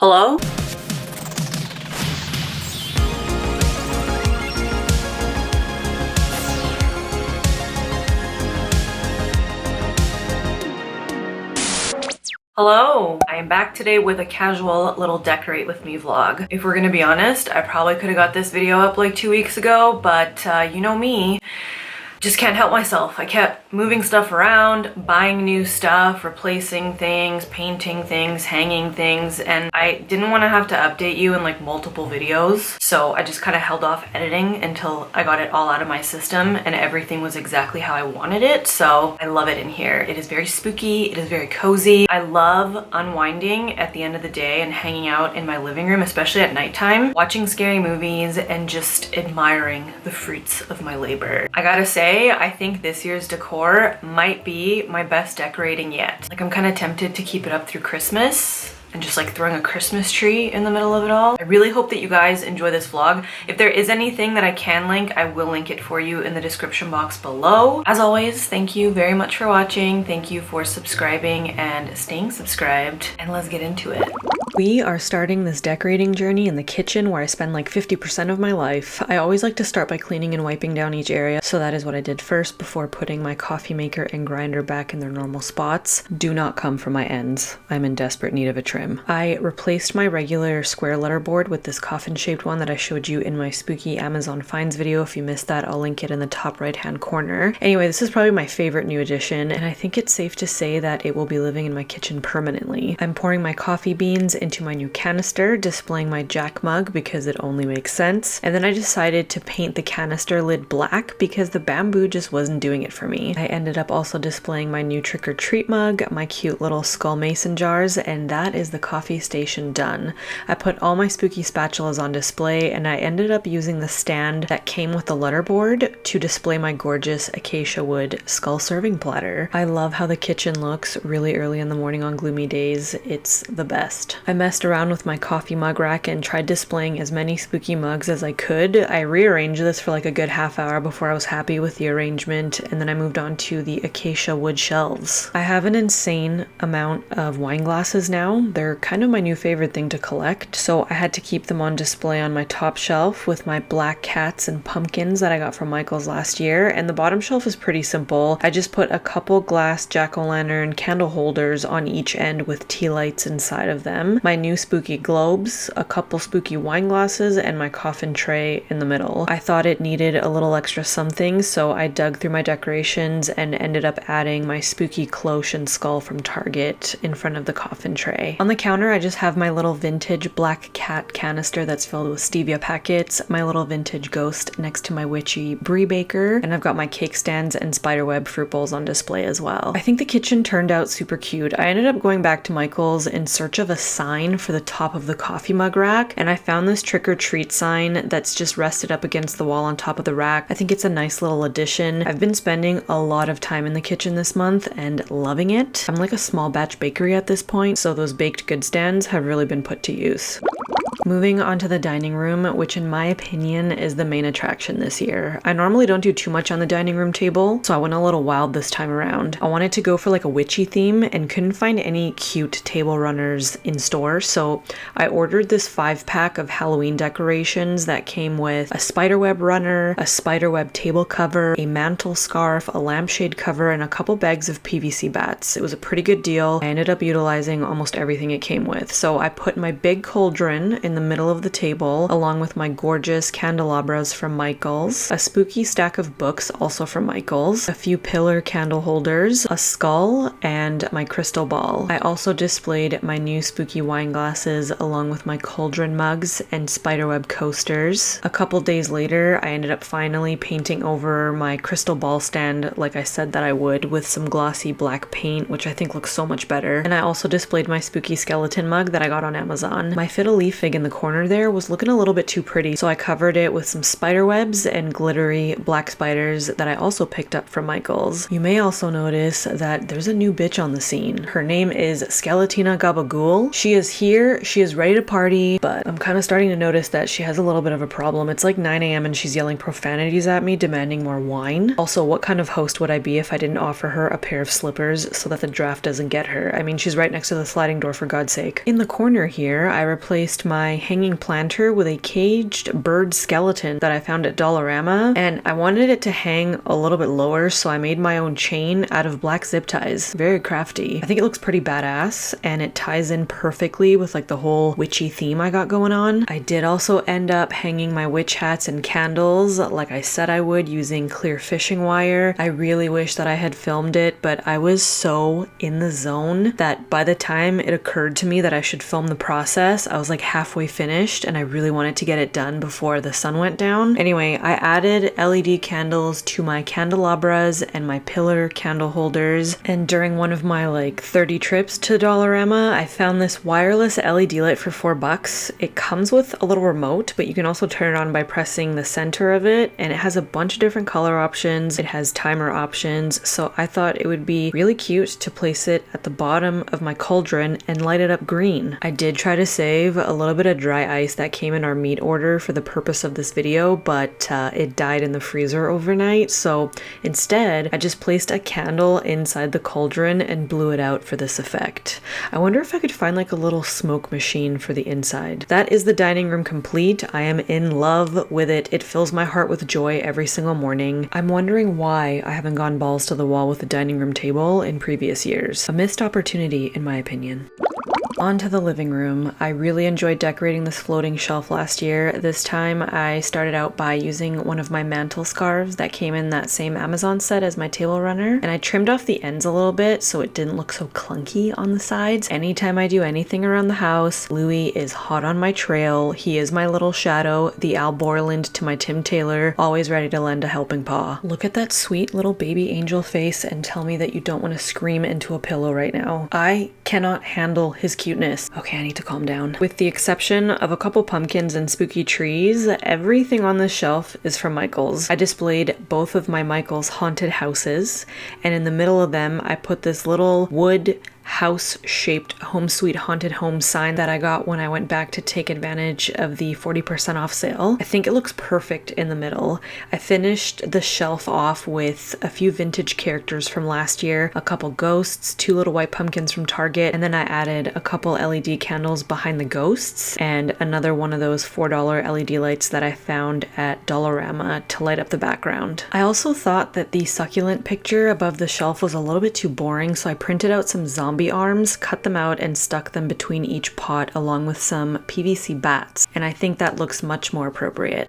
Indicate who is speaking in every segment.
Speaker 1: Hello? Hello! I am back today with a casual little decorate with me vlog. If we're gonna be honest, I probably could have got this video up like 2 weeks ago, but you know me. Just can't help myself. I kept moving stuff around, buying new stuff, replacing things, painting things, hanging things, and I didn't want to have to update you in like multiple videos. So I just kind of held off editing until I got it all out of my system and everything was exactly how I wanted it. So I love it in here. It is very spooky. It is very cozy. I love unwinding at the end of the day and hanging out in my living room, especially at nighttime, watching scary movies and just admiring the fruits of my labor. I gotta say, I think this year's decor might be my best decorating yet. Like, I'm kind of tempted to keep it up through Christmas and just like throwing a Christmas tree in the middle of it all. I really hope that you guys enjoy this vlog. If there is anything that I can link, I will link it for you in the description box below. As always, thank you very much for watching. Thank you for subscribing and staying subscribed, and let's get into it. We are starting this decorating journey in the kitchen where I spend like 50% of my life. I always like to start by cleaning and wiping down each area, so that is what I did first before putting my coffee maker and grinder back in their normal spots. Do not come from my ends. I'm in desperate need of a trim. I replaced my regular square letterboard with this coffin shaped one that I showed you in my spooky Amazon finds video. If you missed that, I'll link it in the top right hand corner. Anyway, this is probably my favorite new addition, and I think it's safe to say that it will be living in my kitchen permanently. I'm pouring my coffee beans into my new canister, displaying my Jack mug because it only makes sense, and then I decided to paint the canister lid black because the bamboo just wasn't doing it for me. I ended up also displaying my new trick-or-treat mug, my cute little skull mason jars, and that is the coffee station done. I put all my spooky spatulas on display, and I ended up using the stand that came with the letterboard to display my gorgeous acacia wood skull serving platter. I love how the kitchen looks really early in the morning on gloomy days. It's the best. I messed around with my coffee mug rack and tried displaying as many spooky mugs as I could. I rearranged this for like a good half hour before I was happy with the arrangement, and then I moved on to the acacia wood shelves. I have an insane amount of wine glasses now. They're kind of my new favorite thing to collect, so I had to keep them on display on my top shelf with my black cats and pumpkins that I got from Michael's last year, and the bottom shelf is pretty simple. I just put a couple glass jack-o'-lantern candle holders on each end with tea lights inside of them, my new spooky globes, a couple spooky wine glasses, and my coffin tray in the middle. I thought it needed a little extra something, so I dug through my decorations and ended up adding my spooky cloche and skull from Target in front of the coffin tray. On the counter, I just have my little vintage black cat canister that's filled with stevia packets, my little vintage ghost next to my witchy brie baker, and I've got my cake stands and spiderweb fruit bowls on display as well. I think the kitchen turned out super cute. I ended up going back to Michael's in search of a sign for the top of the coffee mug rack, and I found this trick-or-treat sign that's just rested up against the wall on top of the rack. I think it's a nice little addition. I've been spending a lot of time in the kitchen this month and loving it. I'm like a small batch bakery at this point, so those baked good stands have really been put to use. Moving on to the dining room, which in my opinion is the main attraction this year. I normally don't do too much on the dining room table, so I went a little wild this time around. I wanted to go for like a witchy theme and couldn't find any cute table runners in store, so I ordered this 5-pack of Halloween decorations that came with a spiderweb runner, a spiderweb table cover, a mantle scarf, a lampshade cover, and a couple bags of PVC bats. It was a pretty good deal. I ended up utilizing almost everything it came with. So I put my big cauldron in the middle of the table, along with my gorgeous candelabras from Michael's, a spooky stack of books also from Michael's, a few pillar candle holders, a skull, and my crystal ball. I also displayed my new spooky wine glasses along with my cauldron mugs and spiderweb coasters. A couple days later, I ended up finally painting over my crystal ball stand like I said that I would, with some glossy black paint, which I think looks so much better. And I also displayed my spooky skeleton mug that I got on Amazon. My fiddle leaf fig in in the corner there was looking a little bit too pretty, so I covered it with some spider webs and glittery black spiders that I also picked up from Michaels. You may also notice that there's a new bitch on the scene. Her name is Skeletina Gabagool. She is here, she is ready to party, but I'm kind of starting to notice that she has a little bit of a problem. It's like 9 a.m. and she's yelling profanities at me, demanding more wine. Also, what kind of host would I be if I didn't offer her a pair of slippers so that the draft doesn't get her? I mean, she's right next to the sliding door, for God's sake. In the corner here, I replaced my hanging planter with a caged bird skeleton that I found at Dollarama, and I wanted it to hang a little bit lower, so I made my own chain out of black zip ties. Very crafty. I think it looks pretty badass, and it ties in perfectly with like the whole witchy theme I got going on. I did also end up hanging my witch hats and candles like I said I would, using clear fishing wire. I really wish that I had filmed it, but I was so in the zone that by the time it occurred to me that I should film the process, I was like halfway finished and I really wanted to get it done before the sun went down. Anyway, I added LED candles to my candelabras and my pillar candle holders, and during one of my like 30 trips to Dollarama, I found this wireless LED light for $4. It comes with a little remote, but you can also turn it on by pressing the center of it, and it has a bunch of different color options. It has timer options, so I thought it would be really cute to place it at the bottom of my cauldron and light it up green. I did try to save a little bit of dry ice that came in our meat order for the purpose of this video, but it died in the freezer overnight, so instead I just placed a candle inside the cauldron and blew it out for this effect. I wonder if I could find like a little smoke machine for the inside. That is the dining room complete. I am in love with it. It fills my heart with joy every single morning. I'm wondering why I haven't gone balls to the wall with the dining room table in previous years. A missed opportunity, in my opinion. On to the living room. I really enjoyed decorating this floating shelf last year. This time I started out by using one of my mantle scarves that came in that same Amazon set as my table runner, and I trimmed off the ends a little bit so it didn't look so clunky on the sides. Anytime I do anything around the house, Louis is hot on my trail. He is my little shadow, the Al Borland to my Tim Taylor, always ready to lend a helping paw. Look at that sweet little baby angel face and tell me that you don't want to scream into a pillow right now. I cannot handle his cuteness. Okay, I need to calm down. With the exception of a couple pumpkins and spooky trees, everything on this shelf is from Michaels. I displayed both of my Michaels haunted houses, and in the middle of them I put this little wood house-shaped home sweet haunted home sign that I got when I went back to take advantage of the 40% off sale. I think it looks perfect in the middle. I finished the shelf off with a few vintage characters from last year, a couple ghosts, 2 little white pumpkins from Target, and then I added a couple LED candles behind the ghosts and another one of those $4 LED lights that I found at Dollarama to light up the background. I also thought that the succulent picture above the shelf was a little bit too boring, so I printed out some zombie arms, cut them out, and stuck them between each pot along with some PVC bats, and I think that looks much more appropriate.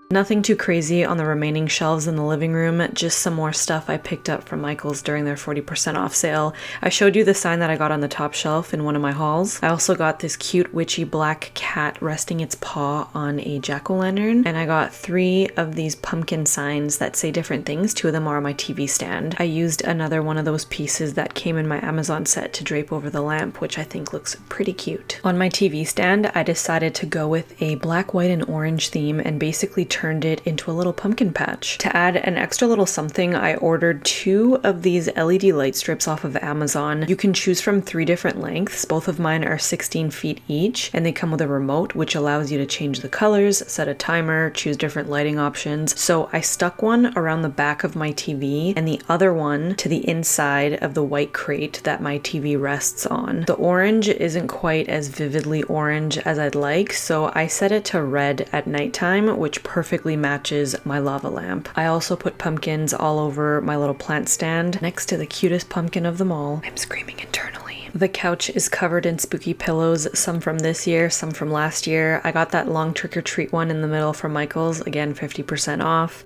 Speaker 1: Nothing too crazy on the remaining shelves in the living room, just some more stuff I picked up from Michaels during their 40% off sale. I showed you the sign that I got on the top shelf in one of my hauls. I also got this cute witchy black cat resting its paw on a jack-o'-lantern, and I got 3 of these pumpkin signs that say different things. 2 of them are on my TV stand. I used another one of those pieces that came in my Amazon set to drape over the lamp, which I think looks pretty cute. On my TV stand, I decided to go with a black, white, and orange theme and basically turned it into a little pumpkin patch. To add an extra little something, I ordered 2 of these LED light strips off of Amazon. You can choose from 3 different lengths. Both of mine are 16 feet each, and they come with a remote, which allows you to change the colors, set a timer, choose different lighting options. So I stuck one around the back of my TV and the other one to the inside of the white crate that my TV rests on. The orange isn't quite as vividly orange as I'd like, so I set it to red at nighttime, which perfectly matches my lava lamp. I also put pumpkins all over my little plant stand next to the cutest pumpkin of them all. I'm screaming internally. The couch is covered in spooky pillows, some from this year, some from last year. I got that long trick-or-treat one in the middle from Michaels, again 50% off.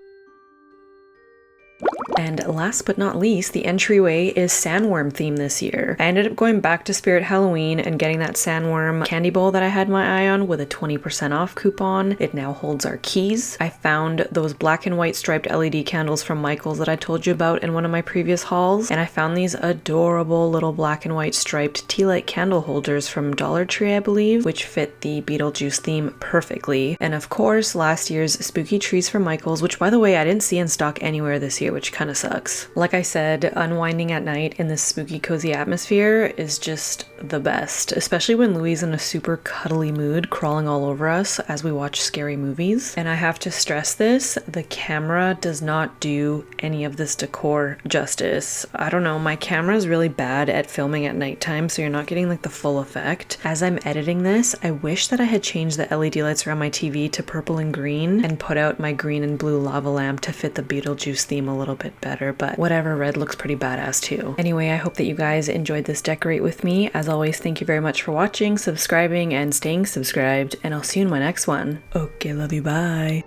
Speaker 1: And last but not least, the entryway is sandworm theme this year. I ended up going back to Spirit Halloween and getting that sandworm candy bowl that I had my eye on with a 20% off coupon. It now holds our keys. I found those black and white striped LED candles from Michael's that I told you about in one of my previous hauls, and I found these adorable little black and white striped tea light candle holders from Dollar Tree, I believe, which fit the Beetlejuice theme perfectly. And of course, last year's spooky trees from Michael's, which by the way I didn't see in stock anywhere this year, which kind of sucks. Like I said, unwinding at night in this spooky cozy atmosphere is just the best, especially when Louis is in a super cuddly mood crawling all over us as we watch scary movies. And I have to stress this, the camera does not do any of this decor justice. I don't know, my camera is really bad at filming at nighttime, so you're not getting like the full effect. As I'm editing this, I wish that I had changed the LED lights around my TV to purple and green and put out my green and blue lava lamp to fit the Beetlejuice theme a little bit better, but whatever, red looks pretty badass too. Anyway, I hope that you guys enjoyed this decorate with me. As always, thank you very much for watching, subscribing, and staying subscribed, and I'll see you in my next one. Okay, love you, bye.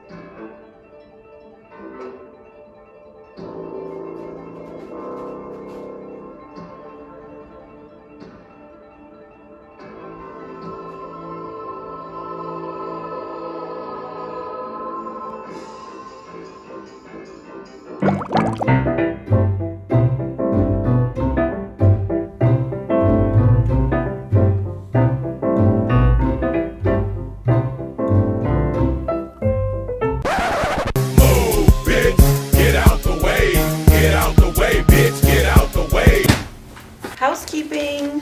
Speaker 1: Housekeeping.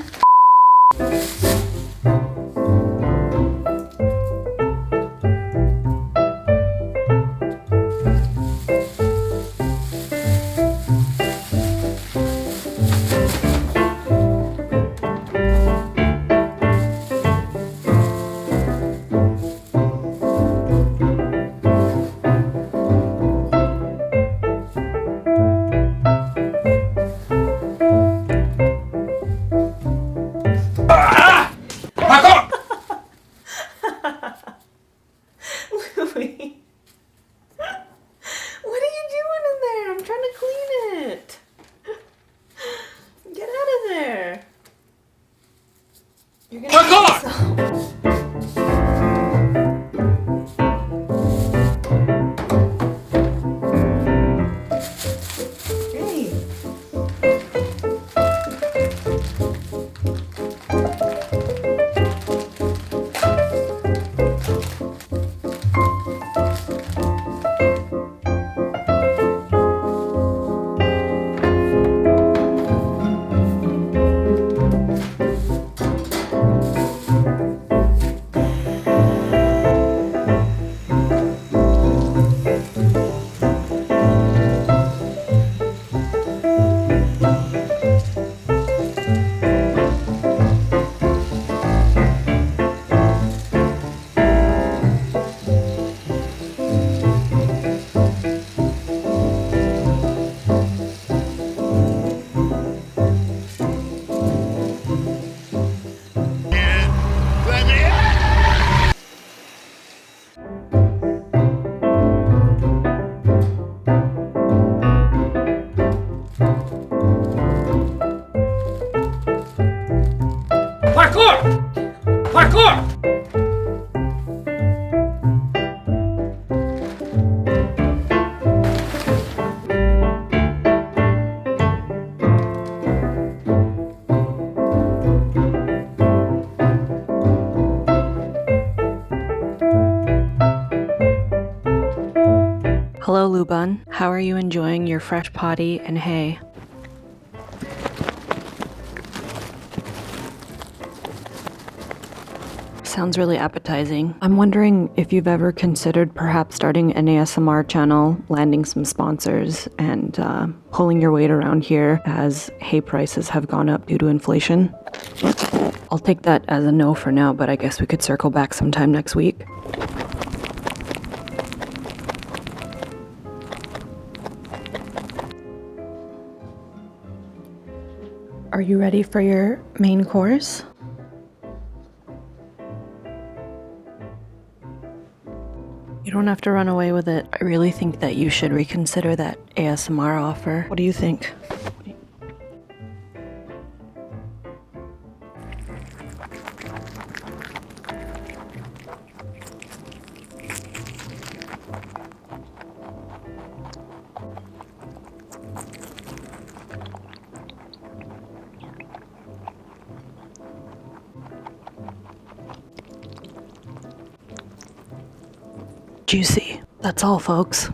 Speaker 1: Louis. What are you doing in there? I'm trying to clean it. Get out of there. You're gonna kill yourself. Parkour! Hello, Luban. How are you enjoying your fresh potty and hay? Sounds really appetizing. I'm wondering if you've ever considered perhaps starting an ASMR channel, landing some sponsors, and pulling your weight around here as hay prices have gone up due to inflation. I'll take that as a no for now, but I guess we could circle back sometime next week. Are you ready for your main course? You don't have to run away with it. I really think that you should reconsider that ASMR offer. What do you think? Juicy. That's all, folks.